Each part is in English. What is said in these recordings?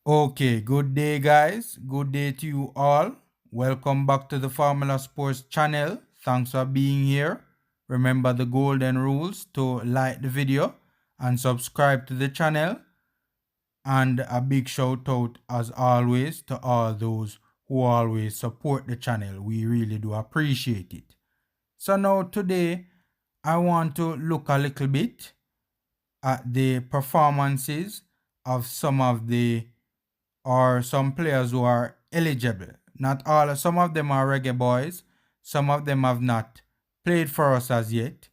Okay, good day, guys. Good day to you all. Welcome back to the Formula Sports channel. Thanks for being here. Remember the golden rules to like the video and subscribe to the channel. And a big shout out, as always, to all those who always support the channel. We really do appreciate it. So, now today, I want to look a little bit at the performances of some players who are eligible. Not all, some of them are Reggae Boyz, some of them have not played for us as yet,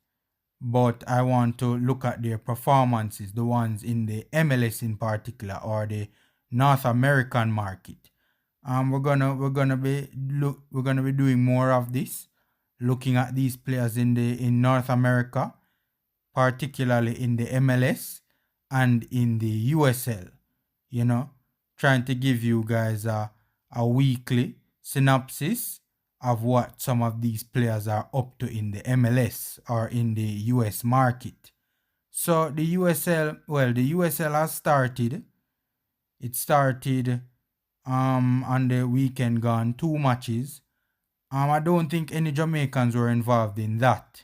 but I want to look at their performances, the ones in the MLS in particular, or the North American market. We're gonna be doing more of this, looking at these players in North America, particularly in the MLS and in the USL. You know, trying to give you guys a weekly synopsis of what some of these players are up to in the MLS or in the US market. So the USL has started. It started on the weekend gone, 2 matches. I don't think any Jamaicans were involved in that.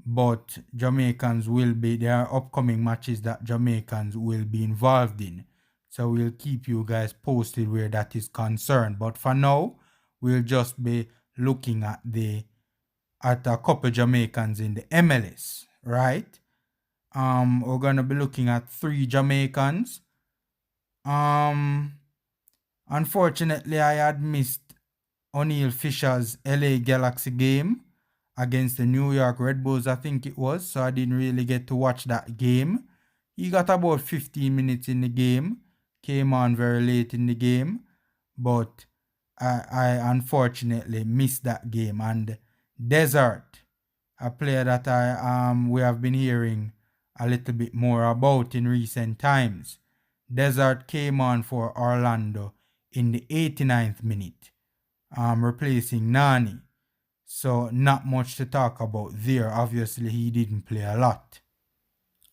But there are upcoming matches that Jamaicans will be involved in. So we'll keep you guys posted where that is concerned. But for now, we'll just be looking at a couple Jamaicans in the MLS, right? We're gonna be looking at 3 Jamaicans. Unfortunately, I had missed O'Neal Fisher's LA Galaxy game against the New York Red Bulls, I think it was, so I didn't really get to watch that game. He got about 15 minutes in the game, came on very late in the game, but I unfortunately missed that game. And Desert, a player that we have been hearing a little bit more about in recent times. Desert came on for Orlando in the 89th minute, replacing Nani. So not much to talk about there. Obviously, he didn't play a lot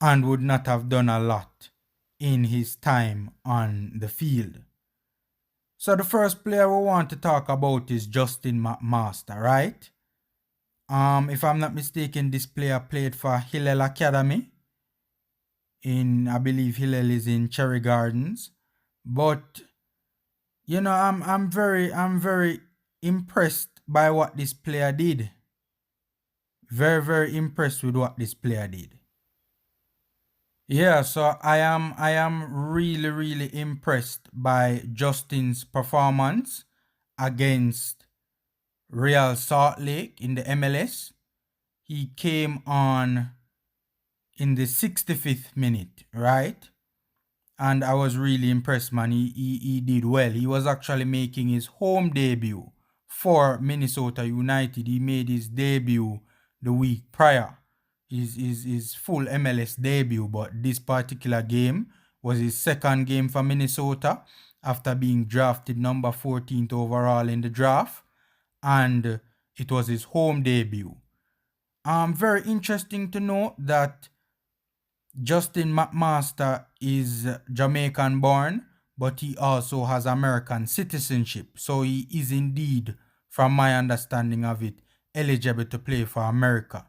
and would not have done a lot in his time on the field. So the first player we want to talk about is Justin McMaster, right? If I'm not mistaken, this player played for Hillel Academy. I believe Hillel is in Cherry Gardens. But I'm very impressed by what this player did. Very, very impressed with what this player did. Yeah, so I am really, really impressed by Justin's performance against Real Salt Lake in the MLS. He came on in the 65th minute, right? And I was really impressed, man. He did well. He was actually making his home debut for Minnesota United. He made his debut the week prior. His full MLS debut, but this particular game was his second game for Minnesota after being drafted number 14th overall in the draft, and it was his home debut. Very interesting to note that Justin McMaster is Jamaican born, but he also has American citizenship. So he is indeed, from my understanding of it, eligible to play for America.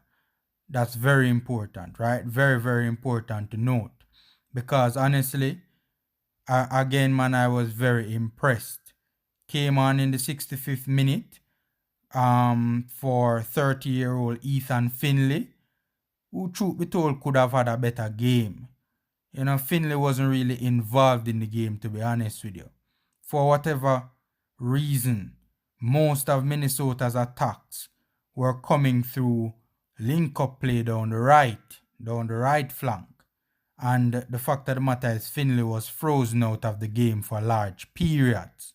That's very important, right? Very, very important to note. Because honestly, again, man, I was very impressed. Came on in the 65th minute for 30-year-old Ethan Finley, who, truth be told, could have had a better game. Finley wasn't really involved in the game, to be honest with you. For whatever reason, most of Minnesota's attacks were coming through link-up play down the right flank. And the fact of the matter is Finley was frozen out of the game for large periods.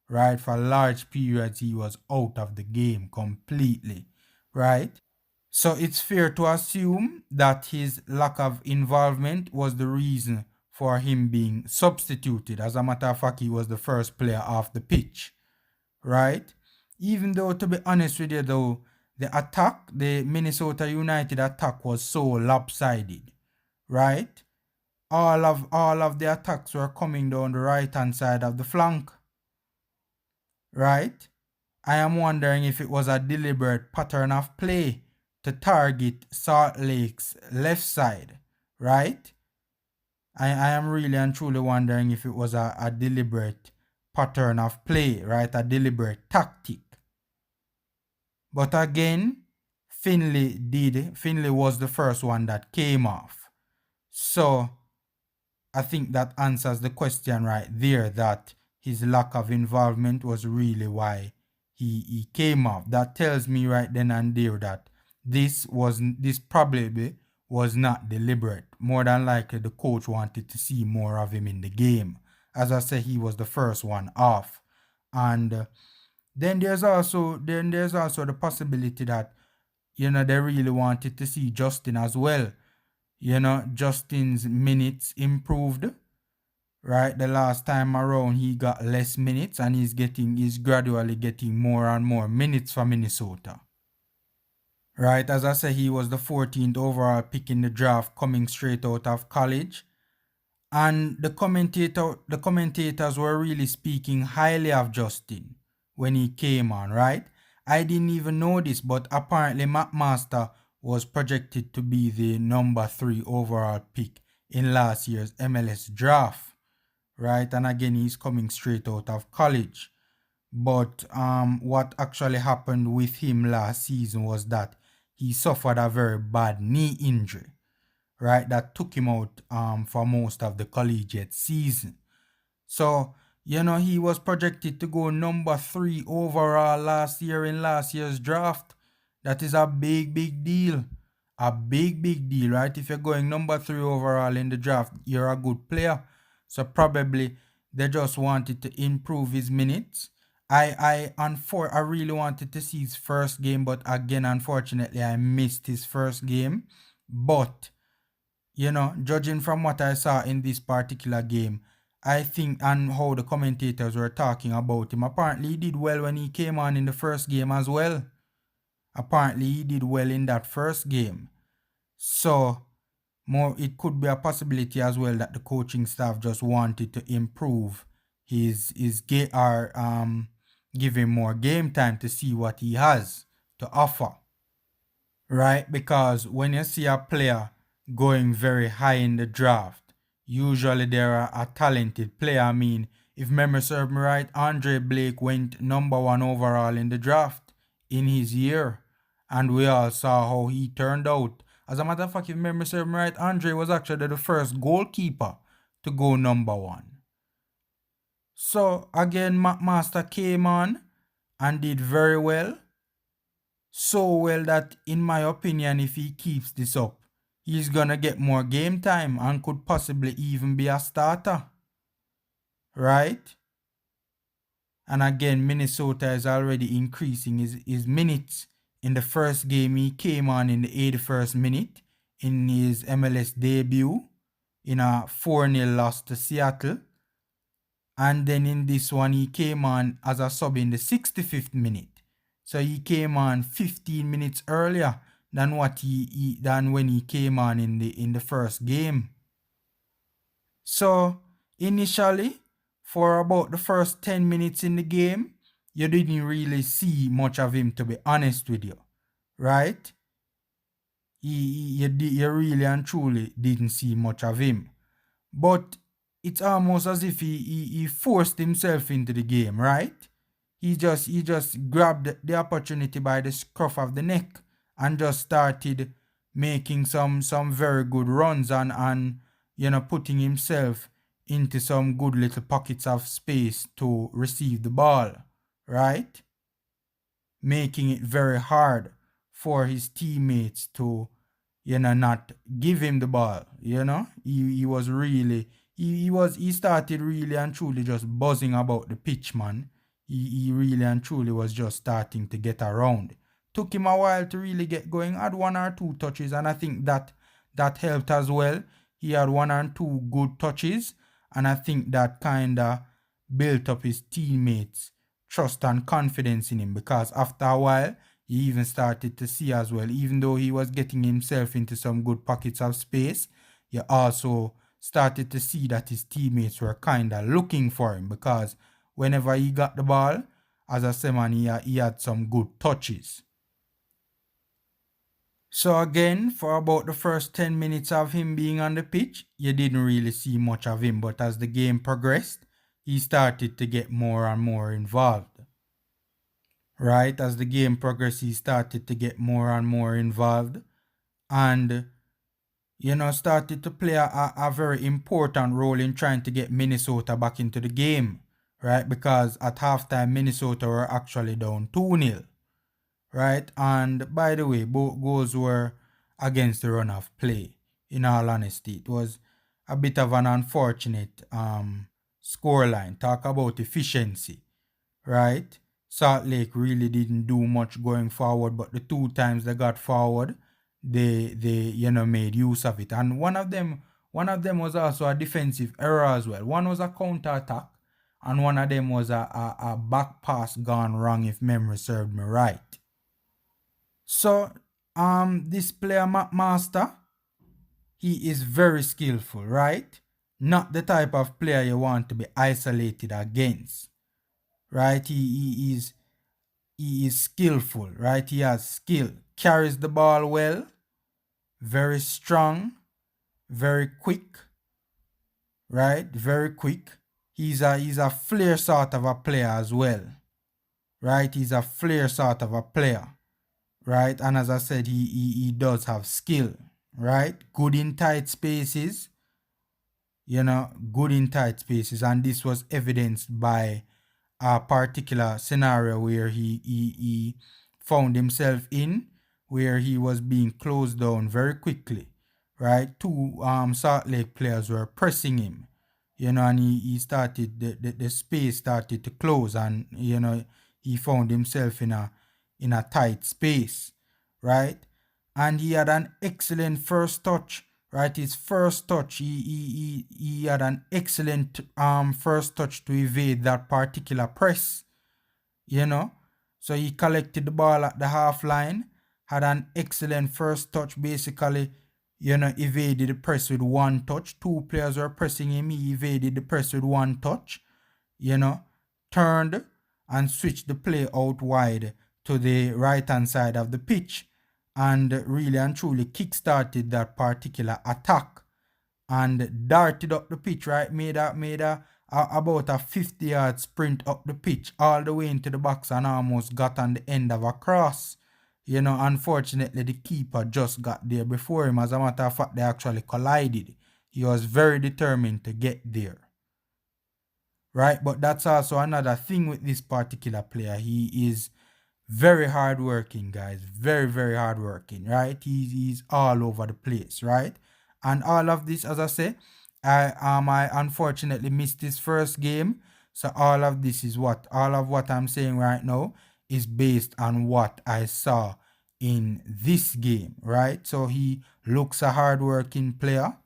Right? For large periods, he was out of the game completely. Right? So it's fair to assume that his lack of involvement was the reason for him being substituted. As a matter of fact, he was the first player off the pitch. Right? Even though, to be honest with you, though, the Minnesota United attack was so lopsided, right? all of the attacks were coming down the right hand side of the flank, right? I am wondering if it was a deliberate pattern of play to target Salt Lake's left side, right? I am really and truly wondering if it was a deliberate pattern of play, right? A deliberate tactic. But again, Finlay was the first one that came off. So I think that answers the question right there, that his lack of involvement was really why he came off. That tells me right then and there that this probably was not deliberate. More than likely the coach wanted to see more of him in the game. As I said, he was the first one off. And then there's also the possibility that, they really wanted to see Justin as well. Justin's minutes improved, right? The last time around he got less minutes, and he's gradually getting more and more minutes for Minnesota. Right, as I said, he was the 14th overall pick in the draft, coming straight out of college. And the commentators were really speaking highly of Justin when he came on, right? I didn't even know this, but apparently McMaster was projected to be the number 3 overall pick in last year's MLS draft, right? And again, he's coming straight out of college. But what actually happened with him last season was that he suffered a very bad knee injury, right? That took him out for most of the collegiate season. So, he was projected to go number 3 overall last year in last year's draft. That is a big, big deal. A big, big deal, right? If you're going number 3 overall in the draft, you're a good player. So probably they just wanted to improve his minutes. I really wanted to see his first game, but again, unfortunately, I missed his first game. But, judging from what I saw in this particular game, I think, and how the commentators were talking about him, apparently he did well when he came on in the first game as well. Apparently he did well in that first game. So, it could be a possibility as well that the coaching staff just wanted to improve his game, or give him more game time to see what he has to offer, right? Because when you see a player going very high in the draft, usually they're a talented player. I mean, if memory serves me right, Andre Blake went number 1 overall in the draft in his year, and we all saw how he turned out. As a matter of fact, if memory serves me right, Andre was actually the first goalkeeper to go number 1. So again, McMaster came on and did very well. So well that, in my opinion, if he keeps this up, he's gonna get more game time and could possibly even be a starter, right? And again, Minnesota is already increasing his minutes. In the first game, he came on in the 81st minute in his MLS debut in a 4-0 loss to Seattle. And then in this one, he came on as a sub in the 65th minute. So he came on 15 minutes earlier than when he came on in the first game. So initially, for about the first 10 minutes in the game, you didn't really see much of him, to be honest with you, right? You really and truly didn't see much of him. But it's almost as if he forced himself into the game, right? He just grabbed the opportunity by the scruff of the neck and just started making some very good runs and putting himself into some good little pockets of space to receive the ball, right? Making it very hard for his teammates to not give him the ball. He was really he started really and truly just buzzing about the pitch, man. He really and truly was just starting to get around. Took him a while to really get going. Had 1 or 2 touches, and I think that helped as well. He had 1 or 2 good touches, and I think that kind of built up his teammates' trust and confidence in him, because after a while, he even started to see as well, even though he was getting himself into some good pockets of space, you also started to see that his teammates were kind of looking for him, because whenever he got the ball, as I said, man, he had some good touches. So again, for about the first 10 minutes of him being on the pitch, you didn't really see much of him. But as the game progressed, he started to get more and more involved. Right? As the game progressed, he started to get more and more involved. And, started to play a very important role in trying to get Minnesota back into the game. Right? Because at halftime, Minnesota were actually down 2-0. Right? And by the way, both goals were against the run of play. In all honesty, it was a bit of an unfortunate scoreline. Talk about efficiency, right? Salt Lake really didn't do much going forward, but the 2 times they got forward, they made use of it. And one of them was also a defensive error as well. One was a counter attack, and one of them was a back pass gone wrong, if memory served me right. So, this player McMaster, he is very skillful, right? Not the type of player you want to be isolated against, right? He is skillful, right? He has skill, carries the ball well, very strong, very quick, right? Very quick. He's a flair sort of a player as well, right? He's a flair sort of a player. Right, and as I said, he does have skill, right? Good in tight spaces, good in tight spaces, and this was evidenced by a particular scenario where he found himself in, where he was being closed down very quickly, right? 2 Salt Lake players were pressing him, and he started, the space started to close, and he found himself in a tight space, right? And he had an excellent first touch, right? His first touch, he had an excellent first touch to evade that particular press, So he collected the ball at the half line, had an excellent first touch, basically, evaded the press with 1 touch. 2 players were pressing him, he evaded the press with 1 touch, turned and switched the play out wide to the right-hand side of the pitch, and really and truly kick-started that particular attack and darted up the pitch, right? Made about a 50-yard sprint up the pitch all the way into the box and almost got on the end of a cross. Unfortunately, the keeper just got there before him. As a matter of fact, they actually collided. He was very determined to get there. Right, but that's also another thing with this particular player. He is very hardworking, guys. Very, very hardworking, right? He's all over the place, right? And all of this, as I say, I unfortunately missed this first game. So all of what I'm saying right now is based on what I saw in this game, right? So he looks a hardworking player,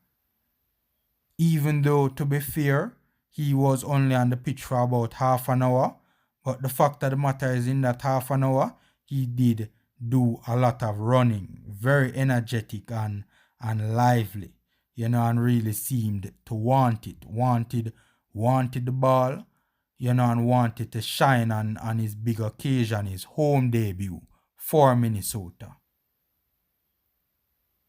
even though, to be fair, he was only on the pitch for about half an hour. But the fact of the matter is, in that half an hour, he did do a lot of running. Very energetic and lively, and really seemed to want it. Wanted the ball, and wanted to shine on his big occasion, his home debut for Minnesota.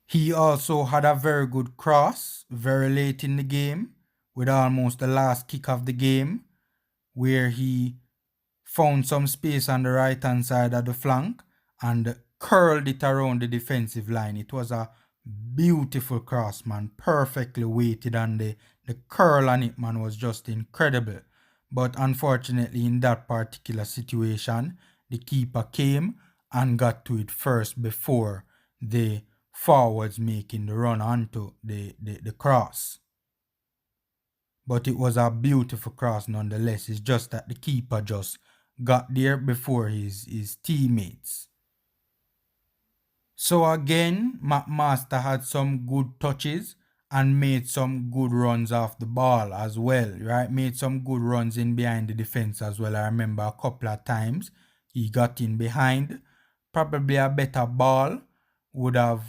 He also had a very good cross very late in the game, with almost the last kick of the game, where he found some space on the right-hand side of the flank and curled it around the defensive line. It was a beautiful cross, man. Perfectly weighted, and the curl on it, man, was just incredible. But unfortunately, in that particular situation, the keeper came and got to it first before the forwards making the run onto the cross. But it was a beautiful cross nonetheless. It's just that the keeper just got there before his teammates. So again, McMaster had some good touches and made some good runs off the ball as well, right? Made some good runs in behind the defense as well. I remember a couple of times he got in behind. Probably a better ball would have,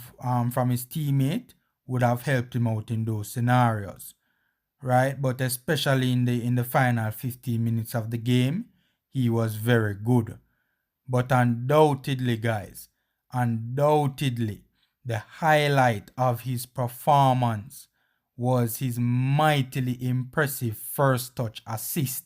from his teammate, would have helped him out in those scenarios, right? But especially in the final 15 minutes of the game, he was very good. But undoubtedly, guys, undoubtedly, the highlight of his performance was his mightily impressive first touch assist,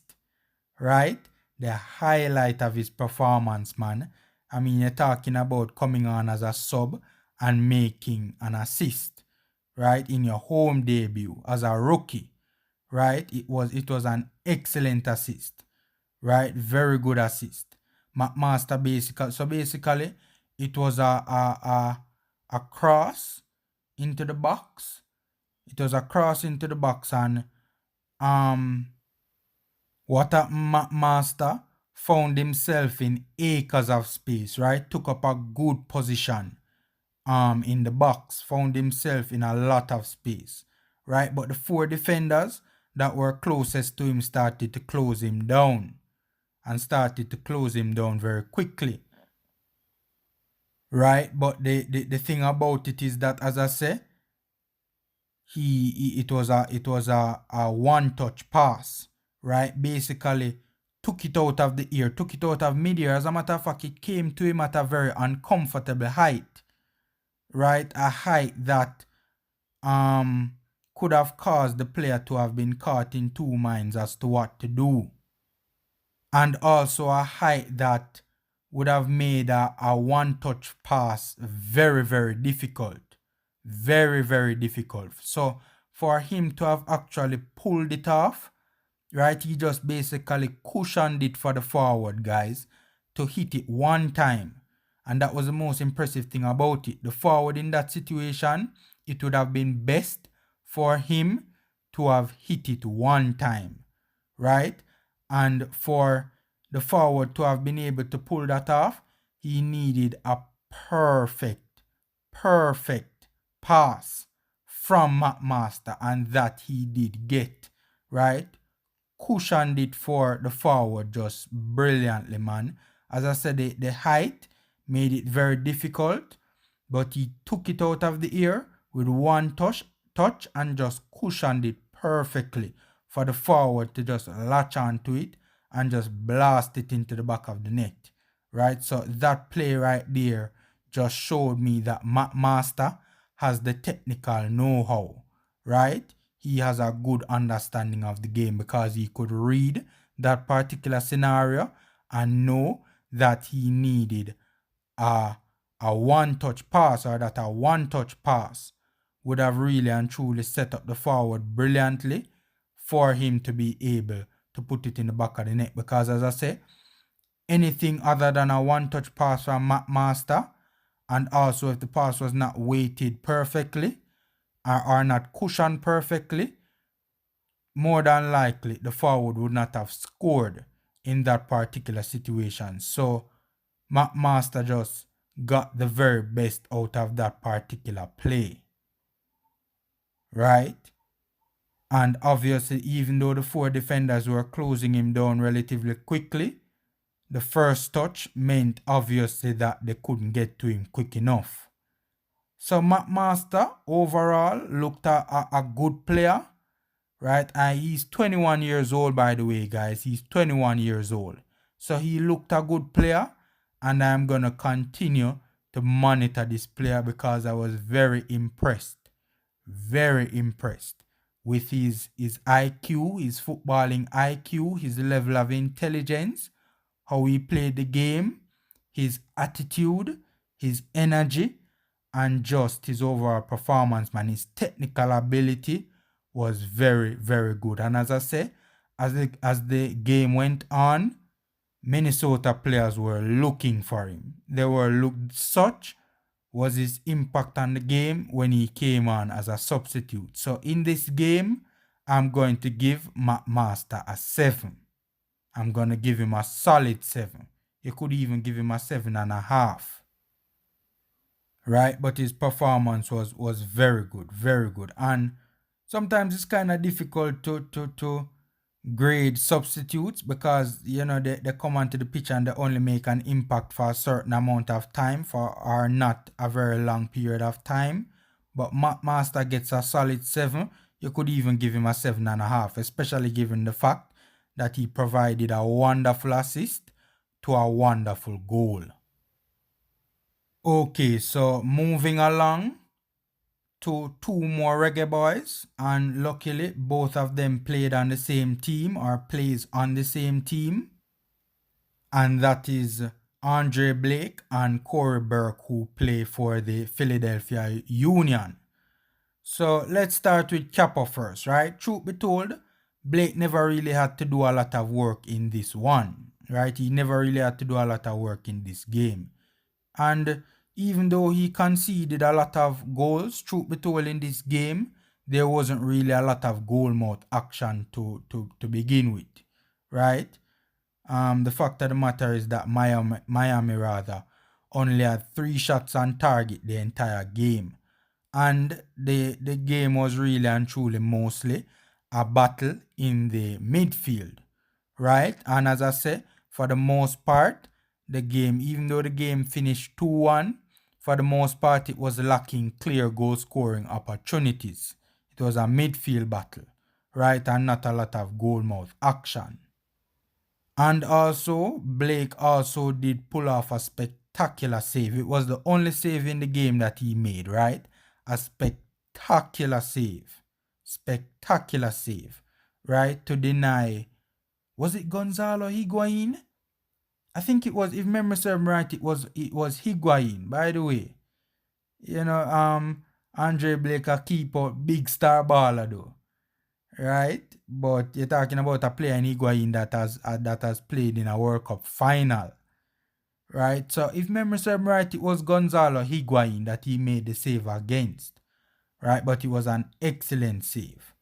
right? The highlight of his performance, man. I mean, you're talking about coming on as a sub and making an assist, right? In your home debut as a rookie, right? It was an excellent assist, right? Very good assist. McMaster basically it was a cross into the box. It was a cross into the box, and what a McMaster found himself in acres of space, right? Took up a good position in the box, found himself in a lot of space, right? But the four defenders that were closest to him started to close him down and started to close him down very quickly, right? But the thing about it is that, as I say, it was a one touch pass, right? Basically took it out of the air, took it out of mid-air. As a matter of fact, it came to him at a very uncomfortable height, right? A height that could have caused the player to have been caught in two minds as to what to do. And also a height that would have made a one-touch pass very, very difficult. Very, very difficult. So for him to have actually pulled it off, right, he just basically cushioned it for the forward guys to hit it one time. And that was the most impressive thing about it. The forward in that situation, it would have been best for him to have hit it one time, right? And for the forward to have been able to pull that off, he needed a perfect pass from McMaster, and that he did get, right? Cushioned it for the forward just brilliantly, man. As I said, the height made it very difficult, but he took it out of the air with one touch and just cushioned it perfectly for the forward to just latch onto it and just blast it into the back of the net, right? So that play right there just showed me that McMaster has the technical know-how, right? He has a good understanding of the game because he could read that particular scenario and know that he needed a one-touch pass, or that a one-touch pass would have really and truly set up the forward brilliantly for him to be able to put it in the back of the net. Because as I say, anything other than a one-touch pass from McMaster, and also if the pass was not weighted perfectly or not cushioned perfectly, more than likely the forward would not have scored in that particular situation. So McMaster just got the very best out of that particular play, right? And obviously, even though the four defenders were closing him down relatively quickly, the first touch meant obviously that they couldn't get to him quick enough. So McMaster overall looked a good player, right? And he's 21 years old, by the way, guys. He's 21 years old. So he looked a good player, and I'm going to continue to monitor this player because I was very impressed with his IQ, his footballing IQ, his level of intelligence, how he played the game, his attitude, his energy, and just his overall performance, man. His technical ability was very, very good. And as I say, as the game went on, Minnesota players were looking for him. Such was his impact on the game when he came on as a substitute. So in this game, I'm going to give McMaster a 7. I'm going to give him a solid 7. You could even give him a 7.5. Right? But his performance was very good, very good. And sometimes it's kind of difficult to grade substitutes because, you know, they come onto the pitch and they only make an impact for a certain amount of time or not a very long period of time. but McMaster gets a solid 7. You could even give him a 7.5, especially given the fact that he provided a wonderful assist to a wonderful goal. Okay, so moving along to two more Reggae Boyz, and luckily both of them played on the same team or plays on the same team, and that is Andre Blake and Corey Burke, who play for the Philadelphia Union. So let's start with Capo first, right? Truth be told, Blake never really had to do a lot of work in this one, right? He never really had to do a lot of work in this game. And even though he conceded a lot of goals, truth be told, in this game, there wasn't really a lot of goal mouth action to begin with, right? The fact of the matter is that Miami rather only had 3 shots on target the entire game. And the game was really and truly mostly a battle in the midfield, right? And as I say, for the most part, the game, even though the game finished 2-1, for the most part, it was lacking clear goal scoring opportunities. It was a midfield battle, right? And not a lot of goal mouth action. And also, Blake also did pull off a spectacular save. It was the only save in the game that he made, right? A spectacular save. Spectacular save, right? To deny, was it Gonzalo Higuain? I think it was, if memory serves me right, it was Higuain, by the way. You know, Andre Blake a keeper, big star baller though. Right? But you're talking about a player in Higuain that has played in a World Cup final. Right? So if memory serves me right, it was Gonzalo Higuain that he made the save against. Right? But it was an excellent save.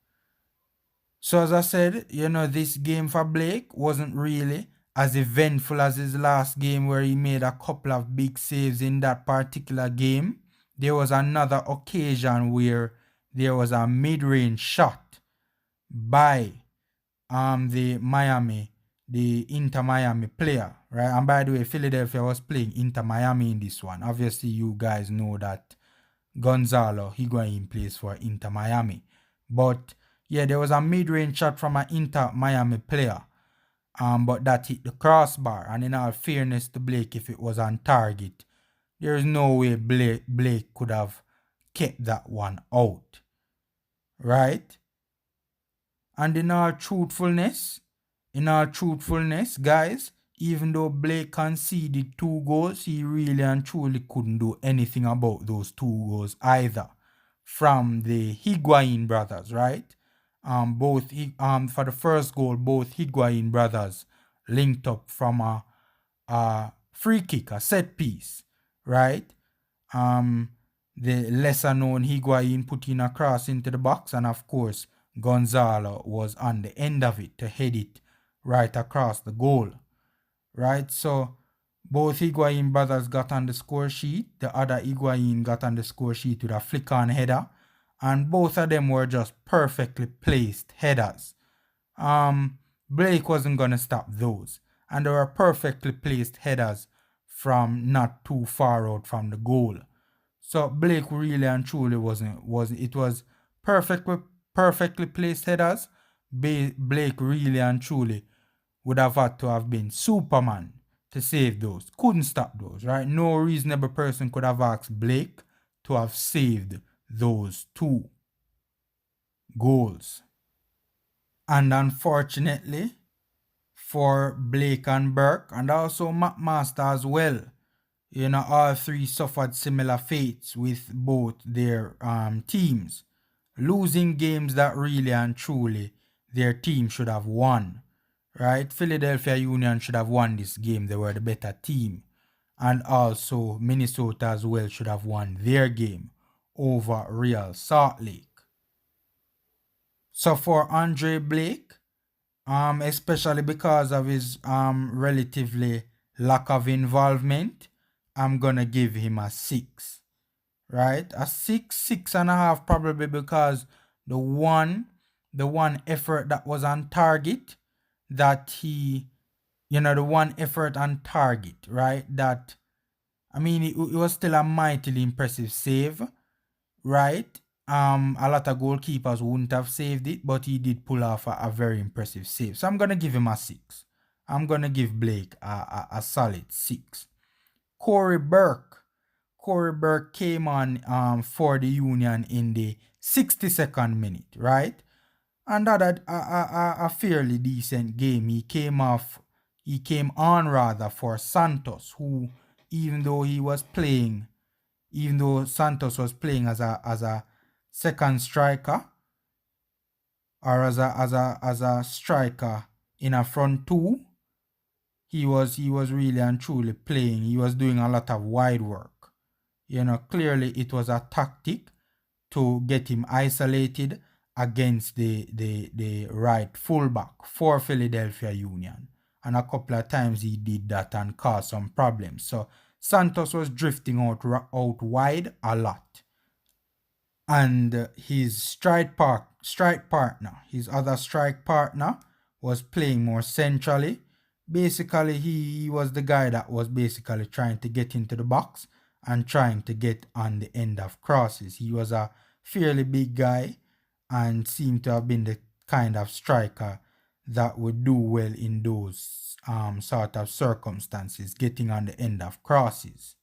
So as I said, you know, this game for Blake wasn't really as eventful as his last game where he made a couple of big saves in that particular game. There was another occasion where there was a mid-range shot by the Inter Miami player, right? And by the way, Philadelphia was playing Inter Miami in this one. Obviously, you guys know that Gonzalo Higuain plays for Inter Miami. But yeah, there was a mid-range shot from an Inter Miami player. But that hit the crossbar. And in all fairness to Blake, if it was on target, there is no way Blake could have kept that one out. Right? And in all truthfulness, guys, even though Blake conceded 2 goals, he really and truly couldn't do anything about those 2 goals either. From the Higuain brothers, right? For the first goal, both Higuain brothers linked up from a free kick, a set piece, right? The lesser known Higuain put in a cross into the box, and of course, Gonzalo was on the end of it to head it right across the goal, right? So both Higuain brothers got on the score sheet. The other Higuain got on the score sheet with a flick-on header, and both of them were just perfectly placed headers. Blake wasn't going to stop those, and they were perfectly placed headers from not too far out from the goal. So Blake really and truly it was perfectly placed headers. Blake really and truly would have had to have been Superman to save those. Couldn't stop those, right? No reasonable person could have asked Blake to have saved those 2 goals. And unfortunately for Blake and Burke, and also McMaster as well, you know, all 3 suffered similar fates with both their teams, losing games that really and truly their team should have won, right? Philadelphia Union should have won this game. They were the better team. And also Minnesota as well should have won their game over Real Salt Lake. So for Andre Blake, especially because of his relatively lack of involvement, I'm gonna give him a 6, right? A 6.5, probably because the one effort that was on target, that he, you know, the one effort on target, right? That, I mean, it was still a mightily impressive save, right? A lot of goalkeepers wouldn't have saved it, but he did pull off a very impressive save. So I'm gonna give him a 6. I'm gonna give Blake a solid 6. Corey Burke. Corey Burke came on for the Union in the 62nd minute, right? And that had a fairly decent game. He came on rather for Santos, who even though he was playing, even though Santos was playing as a second striker or as a striker in a front two, he was really and truly playing. He was doing a lot of wide work. Clearly it was a tactic to get him isolated against the right fullback for Philadelphia Union. And a couple of times he did that and caused some problems. So Santos was drifting out wide a lot. And his his other strike partner, was playing more centrally. Basically, he was the guy that was basically trying to get into the box and trying to get on the end of crosses. He was a fairly big guy and seemed to have been the kind of striker that would do well in those sort of circumstances, getting on the end of crosses.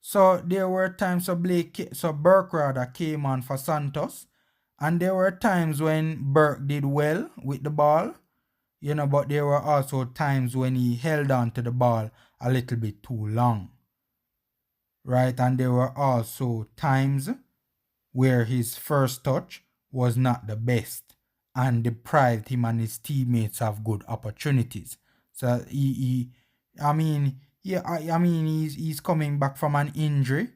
So there were times so Burke rather came on for Santos, and there were times when Burke did well with the ball, but there were also times when he held on to the ball a little bit too long, right? And there were also times where his first touch was not the best and deprived him and his teammates of good opportunities. So he's coming back from an injury.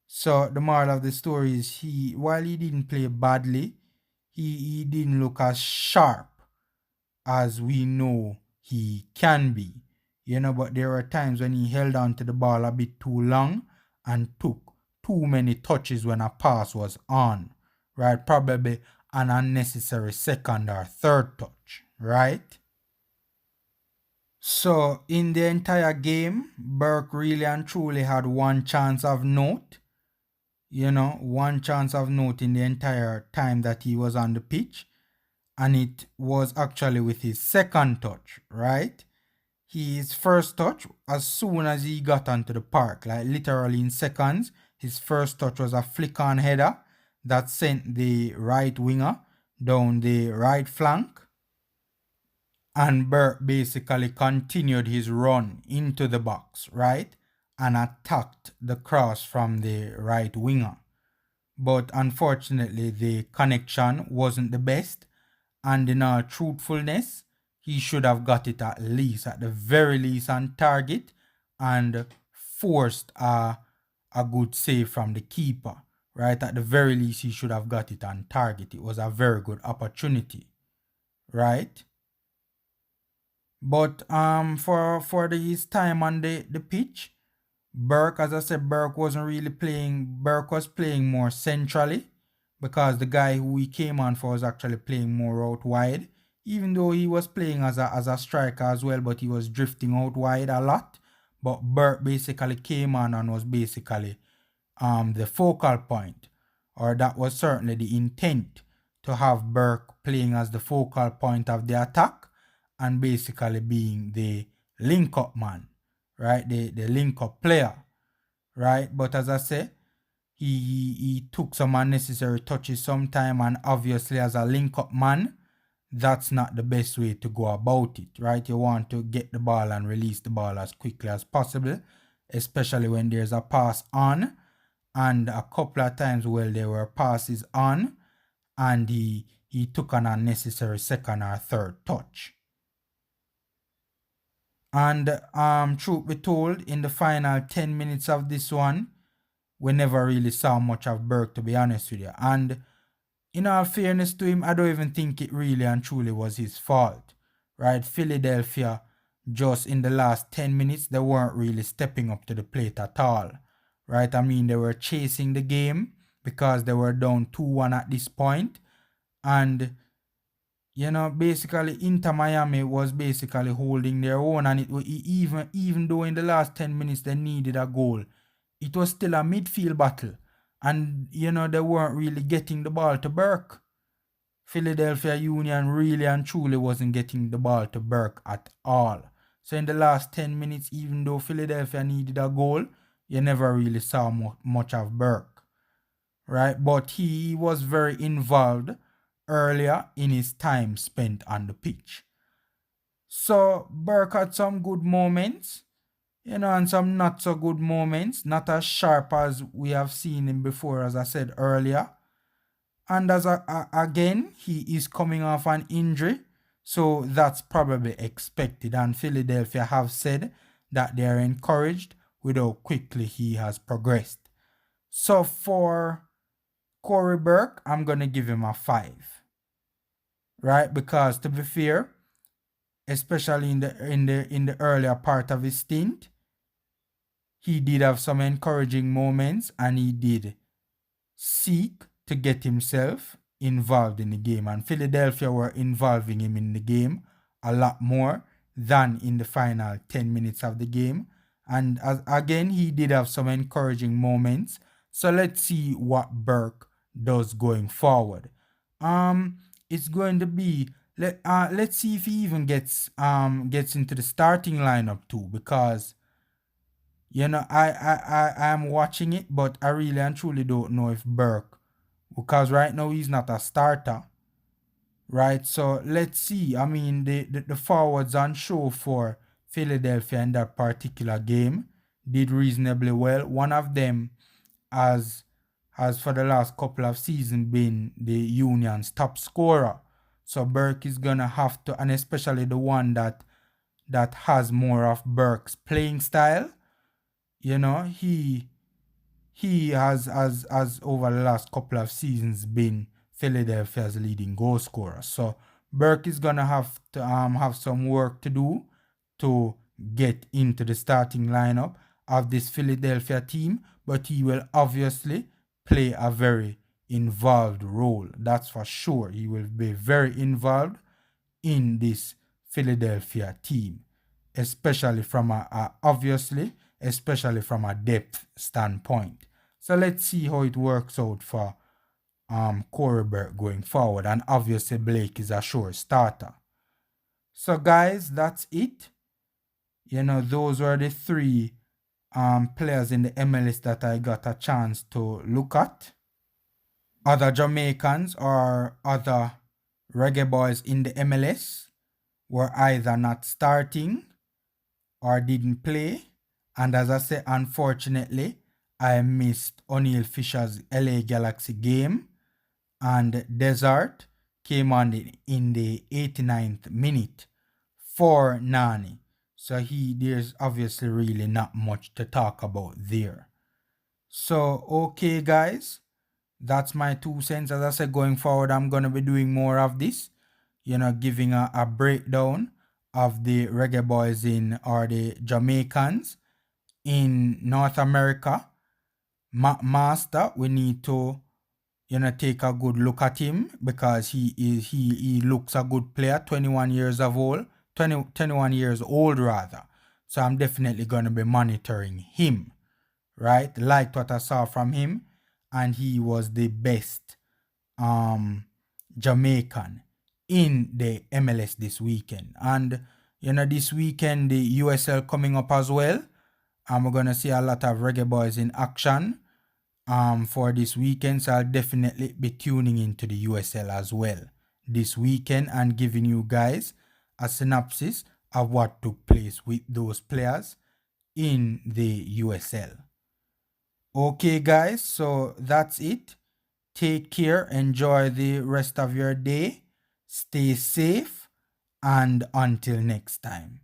So the moral of the story is while he didn't play badly, he didn't look as sharp as we know he can be. But there were times when he held on to the ball a bit too long and took too many touches when a pass was on, right? Probably an unnecessary second or third touch, right? So in the entire game, Burke really and truly had one chance of note. One chance of note in the entire time that he was on the pitch. And it was actually with his second touch, right? His first touch, as soon as he got onto the park, like literally in seconds, his first touch was a flick-on header that sent the right winger down the right flank. And Burke basically continued his run into the box, right? And attacked the cross from the right winger. But unfortunately, the connection wasn't the best. And in all truthfulness, he should have got it at the very least on target and forced a good save from the keeper, right? At the very least, he should have got it on target. It was a very good opportunity, right? But for his time on the pitch, Burke, as I said, Burke wasn't really playing. Burke was playing more centrally because the guy who he came on for was actually playing more out wide. Even though he was playing as a striker as well, but he was drifting out wide a lot. But Burke basically came on and was basically the focal point, or that was certainly the intent, to have Burke playing as the focal point of the attack and basically being the link-up man, right? The link-up player, right? But as I say, he took some unnecessary touches sometime, and obviously as a link-up man, that's not the best way to go about it, right? You want to get the ball and release the ball as quickly as possible, especially when there's a pass on. And a couple of times, there were passes on, and he took an unnecessary second or third touch. And truth be told, in the final 10 minutes of this one, we never really saw much of Burke, to be honest with you. And in all fairness to him, I don't even think it really and truly was his fault, right? Philadelphia, just in the last 10 minutes, they weren't really stepping up to the plate at all, right? I mean, they were chasing the game because they were down 2-1 at this point. And, basically Inter Miami was basically holding their own. And even though in the last 10 minutes they needed a goal, it was still a midfield battle. And, they weren't really getting the ball to Burke. Philadelphia Union really and truly wasn't getting the ball to Burke at all. So in the last 10 minutes, even though Philadelphia needed a goal, you never really saw much of Burke, right? But he was very involved earlier in his time spent on the pitch. So Burke had some good moments, and some not so good moments, not as sharp as we have seen him before, as I said earlier. And again, he is coming off an injury, so that's probably expected. And Philadelphia have said that they are encouraged with how quickly he has progressed. So for Corey Burke, I'm gonna give him a 5, right? Because to be fair, especially in the earlier part of his stint, he did have some encouraging moments, and he did seek to get himself involved in the game. And Philadelphia were involving him in the game a lot more than in the final 10 minutes of the game. And again, he did have some encouraging moments. So let's see what Burke does going forward. It's going to be let's see if he even gets into the starting lineup too, because I am watching it, but I really and truly don't know if Burke, because right now he's not a starter, right? So let's see. I mean, the forwards on show for Philadelphia in that particular game did reasonably well. One of them has for the last couple of seasons been the Union's top scorer. So Burke is gonna have to, and especially the one that has more of Burke's playing style. He has over the last couple of seasons been Philadelphia's leading goal scorer. So Burke is gonna have to have some work to do to get into the starting lineup of this Philadelphia team, but he will obviously play a very involved role. That's for sure. He will be very involved in this Philadelphia team, especially from especially from a depth standpoint. So let's see how it works out for Corey Burke going forward. And obviously Blake is a sure starter. So guys, that's it. Those were the 3 players in the MLS that I got a chance to look at. Other Jamaicans or other Reggae Boyz in the MLS were either not starting or didn't play. And as I say, unfortunately, I missed O'Neal Fisher's LA Galaxy game, and Desert came on in the 89th minute for Nani. So there's obviously really not much to talk about there. So, okay guys, that's my 2 cents. As I said, going forward, I'm going to be doing more of this, giving a breakdown of the Reggae Boyz or the Jamaicans in North America. McMaster, we need to take a good look at him, because he looks a good player, 21 years old rather. So I'm definitely going to be monitoring him, right? Liked what I saw from him, and he was the best Jamaican in the MLS this weekend. And this weekend the USL coming up as well. We're gonna see a lot of Reggae Boyz in action for this weekend. So I'll definitely be tuning into the USL as well this weekend and giving you guys a synopsis of what took place with those players in the USL. Okay guys, so that's it. Take care, enjoy the rest of your day, stay safe, and until next time.